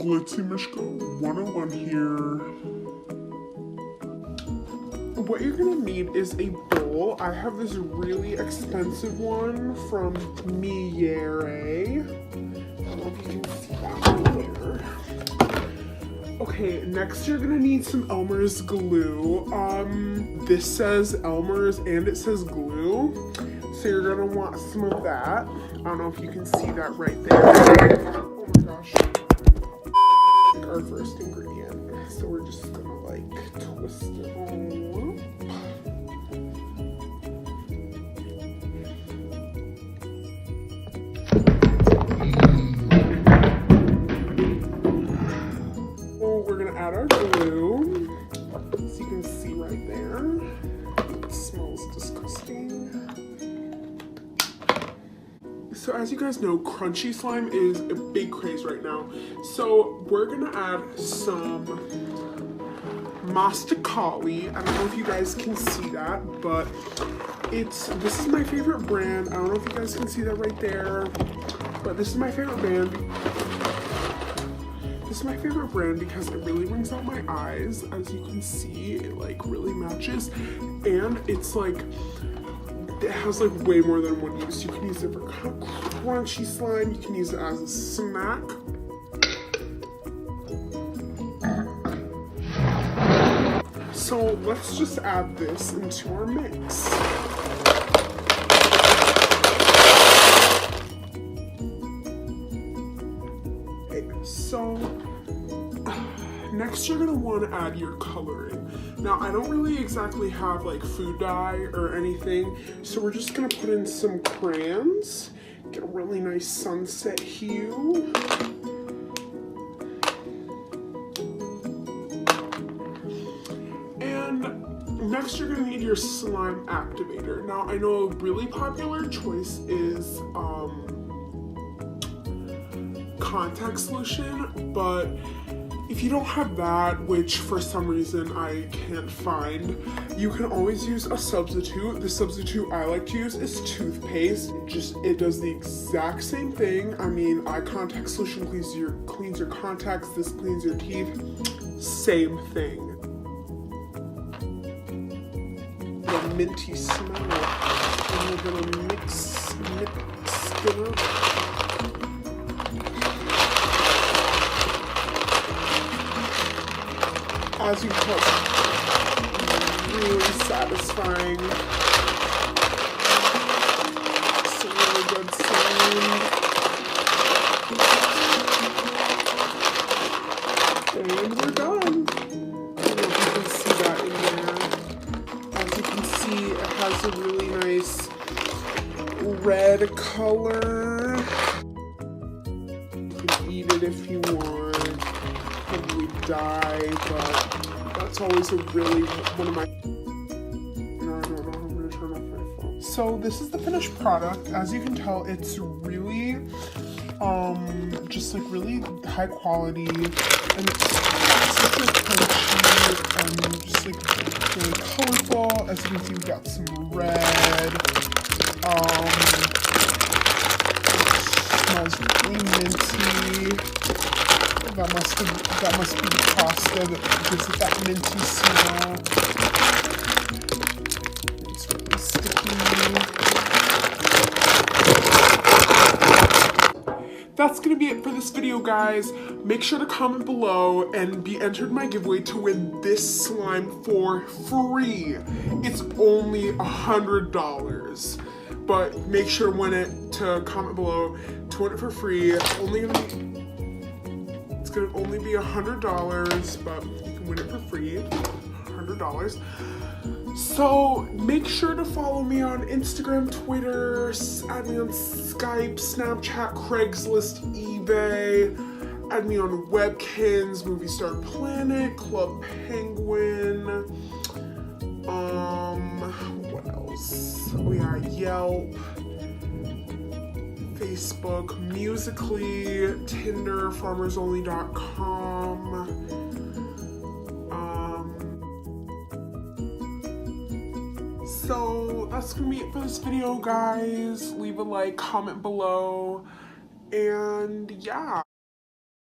Glitzy Mishka 101 here. What you're gonna need is a bowl. I have this really expensive one from Miere. I don't know if you can see that here. Okay, next you're gonna need some Elmer's glue. This says Elmer's and it says glue. So you're gonna want some of that. I don't know if you can see that right there. Oh my gosh. Our first ingredient. So we're just gonna like twist it all up. So we're gonna add our glue. So you can see right there. It smells disgusting. So as you guys know, crunchy slime is a big craze right now. So we're gonna add some masticali. I don't know if you guys can see that, but this is my favorite brand. I don't know if you guys can see that right there, but this is my favorite brand. This is my favorite brand because it really brings out my eyes. As you can see, it like really matches, and it's like, it has like way more than one use. You can use it for crunchy slime. You can use it as a snack. So let's just add this into our mix. Okay, so next you're gonna want to add your coloring. Now I don't really exactly have like food dye or anything, so we're just gonna put in some crayons, get a really nice sunset hue. And next you're gonna need your slime activator. Now I know a really popular choice is contact solution, but if you don't have that, which for some reason I can't find, you can always use a substitute. The substitute I like to use is toothpaste. It does the exact same thing. I mean, eye contact solution cleans your contacts, this cleans your teeth. Same thing. The minty smell. And we're gonna mix it up. As you can tell, really satisfying. Some really good slime. And we're done. I don't know if you can see that in there. As you can see, it has a really nice red color. You can eat it if you want. Probably die, but that's always a really one of my. No, I don't know how I'm gonna turn off my phone. So this is the finished product. As you can tell, it's really just like really high quality, and it's super crunchy and just like really colorful. As you can see, we've got some red. Smells really minty. That must be the pasta that gives it that minty smell. It's really sticky. That's gonna be it for this video, guys. Make sure to comment below and be entered in my giveaway to win this slime for free. It's only $100, but make sure to comment below to win it for free. It's gonna only be $100, but you can win it for free, $100. So make sure to follow me on Instagram, Twitter, add me on Skype, Snapchat, Craigslist, eBay, add me on Webkins, Movie Star Planet, Club Penguin, what else? Oh yeah, Yelp, Facebook, Musical.ly, Tinder, FarmersOnly.com. So that's gonna be it for this video, guys. Leave a like, comment below, and yeah.